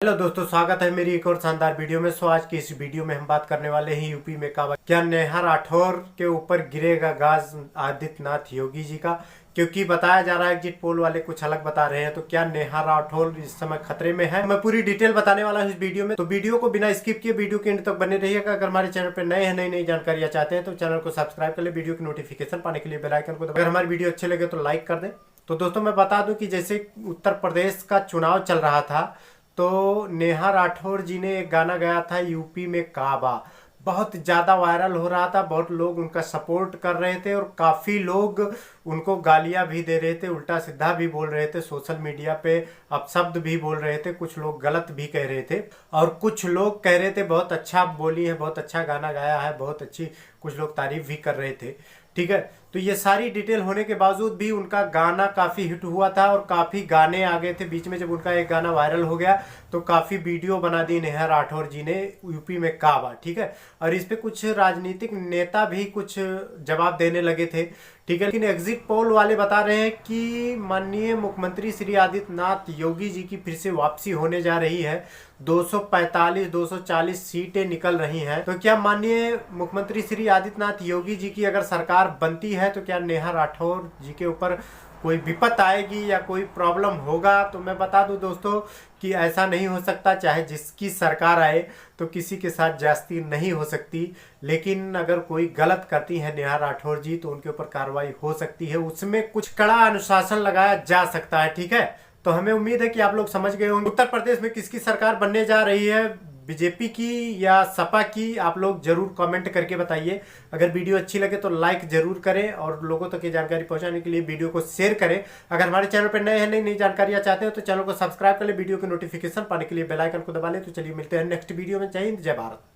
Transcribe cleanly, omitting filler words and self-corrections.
Hello दोस्तों, स्वागत है मेरी एक और शानदार वीडियो में। आज की इस वीडियो में हम बात करने वाले हैं यूपी में क्या नेहा राठौर के ऊपर गिरेगा गाज आदित्यनाथ योगी जी का। क्योंकि बताया जा रहा है एग्जिट पोल वाले कुछ अलग बता रहे हैं, तो क्या नेहा राठौर इस समय खतरे में है? मैं पूरी डिटेल बताने वाला हूँ इस वीडियो में, तो वीडियो को बिना स्किप किए वीडियो के एंड तक बने रहिएगा। अगर हमारे चैनल पर नए हैं, नई नई जानकारियां चाहते हैं तो चैनल को सब्सक्राइब कर ले, वीडियो की नोटिफिकेशन पाने के लिए बेल आइकन को दबाएं। अगर हमारी वीडियो अच्छे लगे तो लाइक कर दें। तो दोस्तों मैं बता दूं कि जैसे उत्तर प्रदेश का चुनाव चल रहा था, तो नेहा राठौर जी ने एक गाना गाया था यूपी में काबा। बहुत ज़्यादा वायरल हो रहा था, बहुत लोग उनका सपोर्ट कर रहे थे और काफ़ी लोग उनको गालियां भी दे रहे थे, उल्टा सीधा भी बोल रहे थे, सोशल मीडिया पे अपशब्द भी बोल रहे थे, कुछ लोग गलत भी कह रहे थे और कुछ लोग कह रहे थे बहुत अच्छा बोली है, बहुत अच्छा गाना गाया है, बहुत अच्छी, कुछ लोग तारीफ भी कर रहे थे। ठीक है, तो ये सारी डिटेल होने के बावजूद भी उनका गाना काफ़ी हिट हुआ था और काफ़ी गाने आ गए थे बीच में। जब उनका एक गाना वायरल हो गया तो काफ़ी वीडियो बना दी नेहा राठौर जी ने यूपी में काबा। ठीक है, और इस पे कुछ राजनीतिक नेता भी कुछ जवाब देने लगे थे। ठीक है, लेकिन एग्जिट पोल वाले बता रहे हैं कि माननीय मुख्यमंत्री श्री आदित्यनाथ योगी जी की फिर से वापसी होने जा रही है। 245 240 सीटें निकल रही हैं। तो क्या माननीय मुख्यमंत्री श्री आदित्यनाथ योगी जी की अगर सरकार बनती है तो क्या नेहा राठौर जी के ऊपर कोई विपत आएगी या कोई प्रॉब्लम होगा? तो मैं बता दूं दोस्तों कि ऐसा नहीं हो सकता। चाहे जिसकी सरकार आए तो किसी के साथ ज्यादती नहीं हो सकती, लेकिन अगर कोई गलत करती है नेहा राठौर जी तो उनके ऊपर कार्रवाई हो सकती है, उसमें कुछ कड़ा अनुशासन लगाया जा सकता है। ठीक है, तो हमें उम्मीद है कि आप लोग समझ गए होंगे उत्तर प्रदेश में किसकी सरकार बनने जा रही है, बीजेपी की या सपा की। आप लोग जरूर कमेंट करके बताइए। अगर वीडियो अच्छी लगे तो लाइक जरूर करें और लोगों तक ये जानकारी पहुंचाने के लिए वीडियो को शेयर करें। अगर हमारे चैनल पर नए हैं, नई नई जानकारियां चाहते हैं तो चैनल को सब्सक्राइब कर ले, वीडियो की नोटिफिकेशन पाने के लिए बेल आइकन को दबा ले। तो चलिए मिलते हैं नेक्स्ट वीडियो में। जय हिंद, जय भारत।